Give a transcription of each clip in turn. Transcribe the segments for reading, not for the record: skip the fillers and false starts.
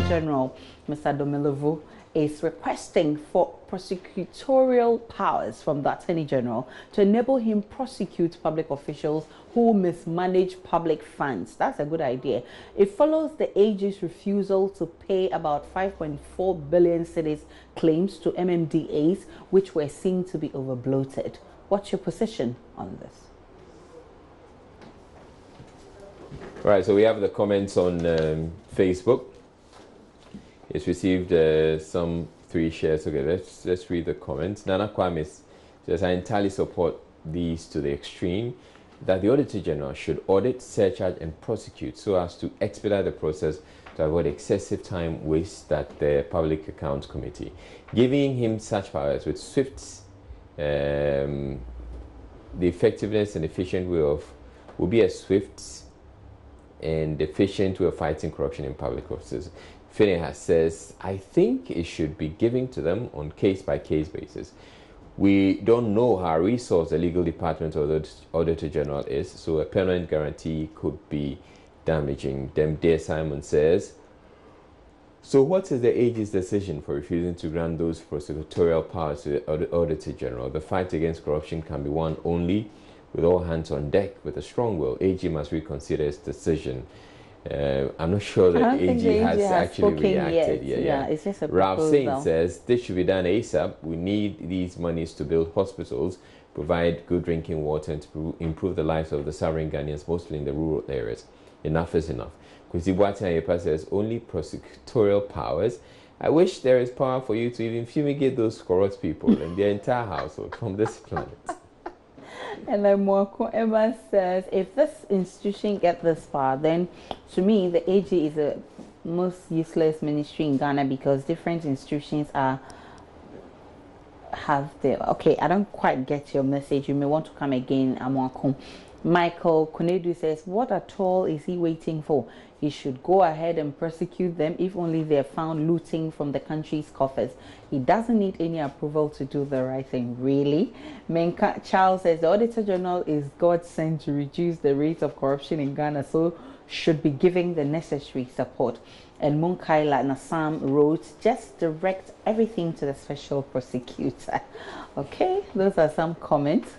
General, Mr. Domilovu, is requesting for prosecutorial powers from the Attorney General to enable him prosecute public officials who mismanage public funds. That's a good idea. It follows the AG's refusal to pay about 5.4 billion cedis claims to MMDAs, which were seen to be overbloated. What's your position on this? Right, so we have the comments on Facebook. It's received some 3 shares. Okay, let's read the comments. Nana Kwame says, I entirely support these to the extreme, that the Auditor General should audit, surcharge and prosecute so as to expedite the process to avoid excessive time waste at the Public Accounts Committee. Giving him such powers with swift, the effectiveness and efficient way of, will be a swift and efficient way of fighting corruption in public offices. Phineas says, I think it should be given to them on case-by-case basis. We don't know how resourced the legal department or the Auditor General is, so a permanent guarantee could be damaging. Dem Dear Simon says, so what is the AG's decision for refusing to grant those prosecutorial powers to the Auditor General? The fight against corruption can be won only with all hands on deck with a strong will. AG must reconsider its decision. I'm not sure that AG has actually reacted yet. Yeah, it's just a Ralph Saint says this should be done ASAP. We need these monies to build hospitals, provide good drinking water, and to improve the lives of the suffering Ghanaians, mostly in the rural areas. Enough is enough. Kwesi Boateng Ayepa says only prosecutorial powers. I wish there is power for you to even fumigate those corrupt people and their entire household from this planet. And then Mwako Emma says, if this institution gets this far, then to me, the AG is the most useless ministry in Ghana because different institutions have their... Okay, I don't quite get your message. You may want to come again, Mwako. Michael Konedu says, what at all is he waiting for? He should go ahead and prosecute them if only they're found looting from the country's coffers. He doesn't need any approval to do the right thing, really. Menka Charles says, the Auditor General is God sent to reduce the rate of corruption in Ghana, so should be giving the necessary support. And Munkaila Nassam wrote, just direct everything to the special prosecutor. Okay, those are some comments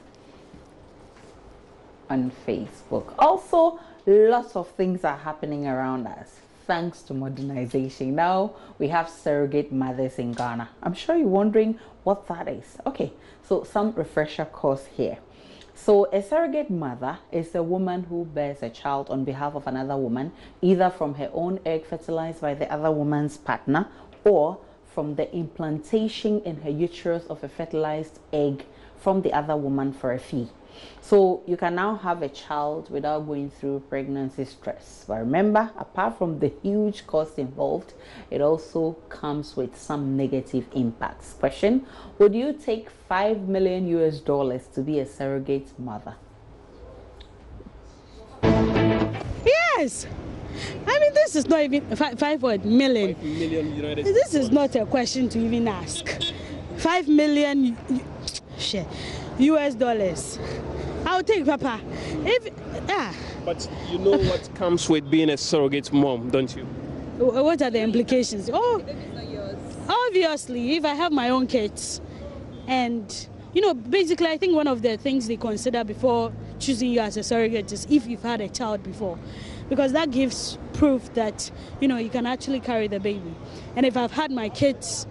on Facebook. Also, lots of things are happening around us thanks to modernization. Now we have surrogate mothers in Ghana. I'm sure you're wondering what that is. Okay, so some refresher course here. So a surrogate mother is a woman who bears a child on behalf of another woman, either from her own egg fertilized by the other woman's partner or from the implantation in her uterus of a fertilized egg from the other woman for a fee. So you can now have a child without going through pregnancy stress. But remember, apart from the huge cost involved, it also comes with some negative impacts. Question: would you take $5 million to be a surrogate mother? Yes. I mean, this is not even $5 million. United This States is not a question to even ask. $5 million US dollars. I'll take Papa. But you know what comes with being a surrogate mom, don't you? What are the implications? Oh, obviously, if I have my own kids, and you know, basically, I think one of the things they consider before choosing you as a surrogate is if you've had a child before, because that gives proof that you know you can actually carry the baby. And if I've had my kids,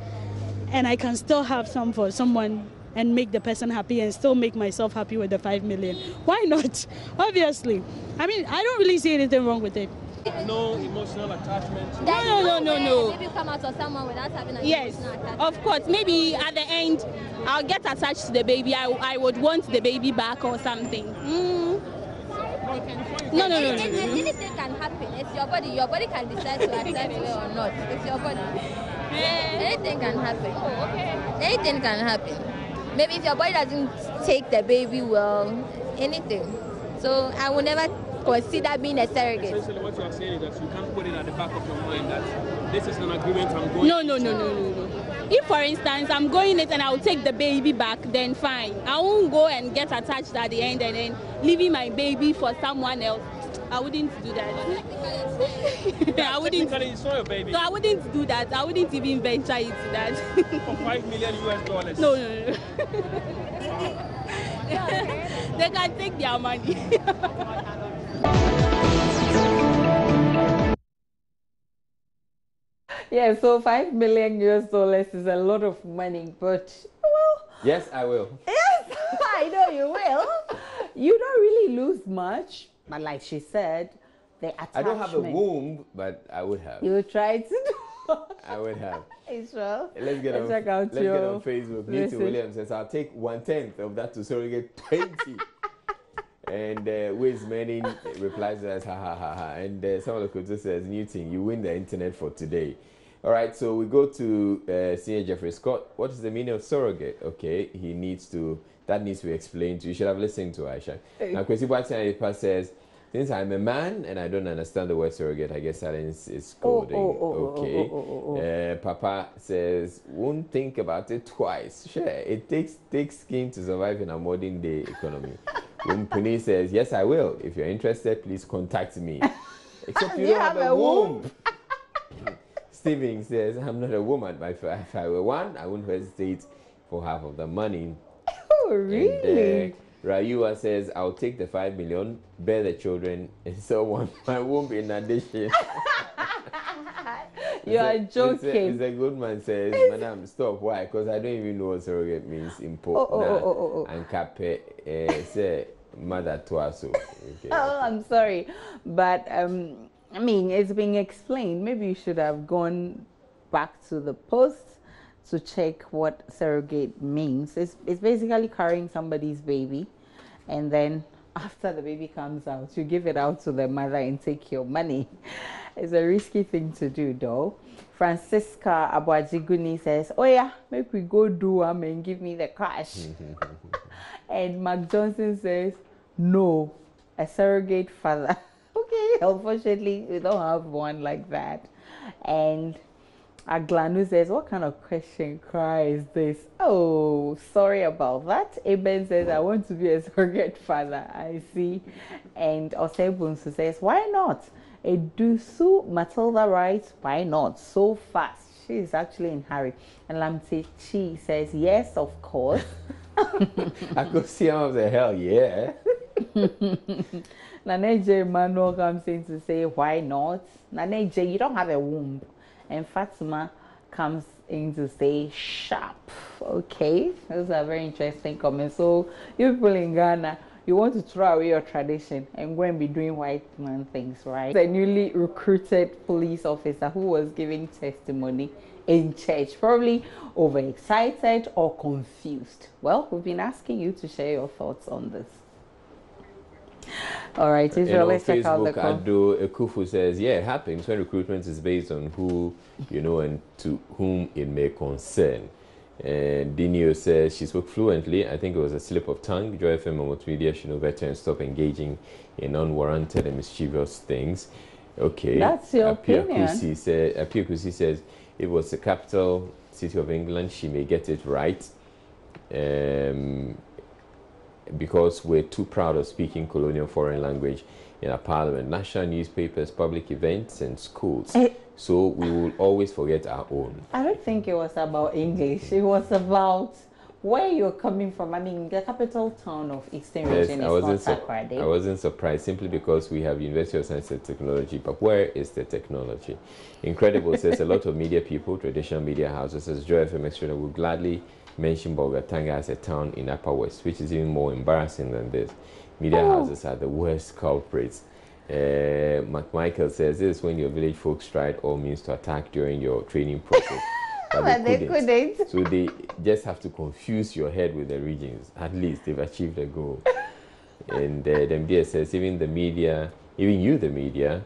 and I can still have some for someone and make the person happy and still make myself happy with the $5 million. Why not? Obviously. I mean, I don't really see anything wrong with it. No emotional attachment. No. Maybe you come out of someone without having an emotional attachment. Of course. Maybe at the end, I'll get attached to the baby. I would want the baby back or something. No. Anything can happen. It's your body. Your body can decide to accept it or not. It's your body. Anything can happen. Anything can happen. Maybe if your body doesn't take the baby well, anything. So I will never consider being a surrogate. Essentially what you are saying is that you can't put it at the back of your mind that this is an agreement I'm going No. If, for instance, I'm going it and I'll take the baby back, then fine. I won't go and get attached at the end and then leaving my baby for someone else. I wouldn't do that. I wouldn't. Technically, it's not your baby. So I wouldn't do that. I wouldn't even venture into that. For $5 million US. No. They can take their money. Yeah, so $5 million US is a lot of money, but well, Yes, I will. yes, I know you will. You don't really lose much, but like she said, the attachment. I don't have a womb, but I would have. You try to do. I would have. Israel. Let's get on Facebook. Newton Williams says, I'll take 1/10 of that to surrogate 20. And Wiz Manning replies to us, ha ha ha ha. And someone also says, Newton, you win the internet for today. All right, so we go to Senior Jeffrey Scott. What is the meaning of surrogate? Okay, that needs to be explained to you. You should have listened to Aisha. Now, Kwesi Boateng says, since I'm a man and I don't understand the word surrogate, I guess silence is golden. Okay. Papa says, won't think about it twice. Sure, it takes thick skin to survive in a modern day economy. Umpuni says, yes, I will. If you're interested, please contact me. Except you don't have a womb. Steven says, I'm not a woman, but if I were one, I wouldn't hesitate for half of the money. Oh, really? And, Rayua says, I'll take the 5 million, bear the children, and so on my womb in addition. You are joking. It's a good man says, Madam, stop. Why? Because I don't even know what surrogate means in and Cape say mother to us. Okay. Oh, I'm sorry. But I mean, it's being explained. Maybe you should have gone back to the post to check what surrogate means. It's basically carrying somebody's baby, and then after the baby comes out, you give it out to the mother and take your money. It's a risky thing to do, though. Francisca Abuajiguni says, oh yeah, make we go do and give me the cash. And Mark Johnson says, no, a surrogate father. Okay, unfortunately, we don't have one like that. And Aglanu says, what kind of question cry is this? Oh, sorry about that. Eben says, I want to be a surrogate father. I see. And Osebunsu says, why not? Edusu Matilda writes, why not? So fast. She is actually in a hurry. And Lamte Chi says, yes, of course. I could see him of the hell, yeah. Naneje Manuel comes in to say, why not? Naneje, you don't have a womb. And Fatima comes in to say, sharp. Okay, those are very interesting comments. So, you people in Ghana, you want to throw away your tradition and go and be doing white man things, right? The newly recruited police officer who was giving testimony in church, probably overexcited or confused. Well, we've been asking you to share your thoughts on this. All right, Israel, let's check out the call. Ado Ekufu says, yeah, it happens when recruitment is based on who you know and to whom it may concern. And Dinio says she spoke fluently. I think it was a slip of tongue. Joy FM and multimedia should know better and stop engaging in unwarranted and mischievous things. Okay. That's your opinion. Apia Kusi says, it was the capital city of England. She may get it right. Because we're too proud of speaking colonial foreign language in our parliament, national newspapers, public events, and schools. So we will always forget our own. I don't think it was about English. It was about where you're coming from. I mean, the capital town of Eastern region is not Takoradi. I wasn't surprised simply because we have University of Science and Technology, but where is the technology? Incredible says a lot of media people, traditional media houses, as Joy FM Extra would gladly mention Bolgatanga as a town in Upper West, which is even more embarrassing than this. Media houses are the worst culprits. Michael says this is when your village folks tried all means to attack during your training process. But they couldn't. So they just have to confuse your head with the regions. At least they've achieved a goal. And MDS says even the media, even you the media,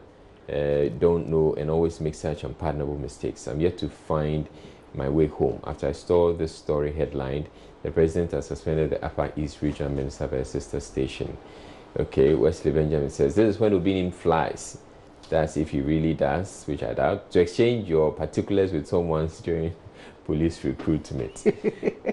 don't know and always make such unpardonable mistakes. I'm yet to find my way home after I saw this story headlined, the president has suspended the Upper East Regional Minister by a sister station. Okay, Wesley Benjamin says, this is when Obinin flies. That's if he really does, which I doubt, to exchange your particulars with someone during police recruitment.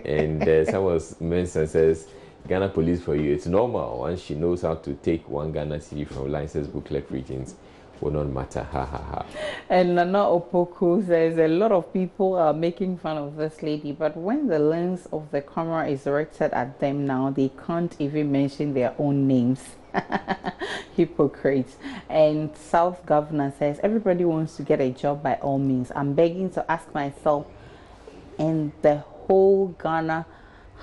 And someone mentioned says, Ghana police for you. It's normal. Once she knows how to take one Ghana city from licensed booklet regions, will not matter. Ha ha ha. And Nana Opoku says a lot of people are making fun of this lady, but when the lens of the camera is directed at them now, they can't even mention their own names. Hypocrites. And South Governor says everybody wants to get a job by all means. I'm begging to ask myself and the whole Ghana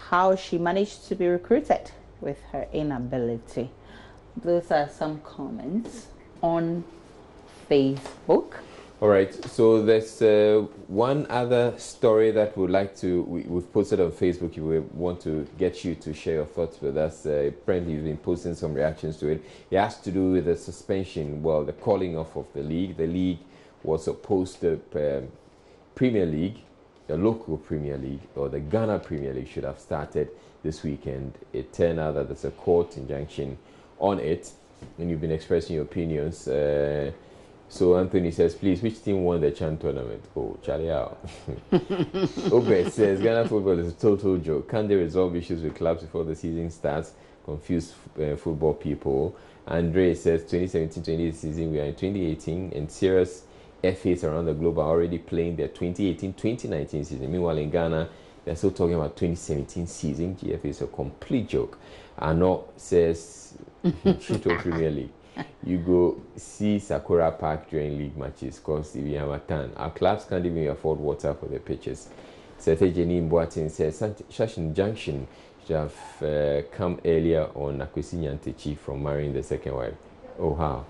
how she managed to be recruited with her inability. Those are some comments on Facebook. All right, so there's one other story that we've posted on Facebook. We want to get you to share your thoughts with us. Apparently, you've been posting some reactions to it. It has to do with the suspension, well, the calling off of the league. The league was supposed to, Premier League, the local Premier League, or the Ghana Premier League should have started this weekend. It turned out that there's a court injunction on it, and you've been expressing your opinions. So Anthony says, please, which team won the Chan tournament? Oh, Charlie out. Obed says, Ghana football is a total joke. Can't they resolve issues with clubs before the season starts? Confuse football people. Andre says, 2017-2018 season, we are in 2018, and serious FAs around the globe are already playing their 2018-2019 season. Meanwhile, in Ghana, they're still talking about 2017 season. GFA is a complete joke. Arno says, Shito Premier League. You go see Sakura Park during league matches because if you have a tan, our clubs can't even afford water for their pitches. Sete Jenny Mboatin says such injunction should have come earlier on Akwesi Nyantechi from marrying the second wife. Oh, how?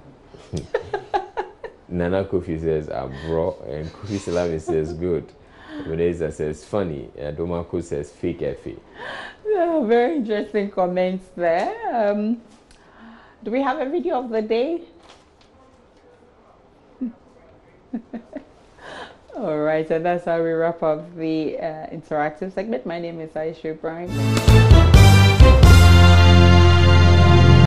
Nana Kofi says, bro, and Kofi Salami says, good. Vanessa says, funny. Domako says, fake FA. Yeah, very interesting comments there. Do we have a video of the day? All right, and that's how we wrap up the interactive segment. My name is Aisha Ibrahim.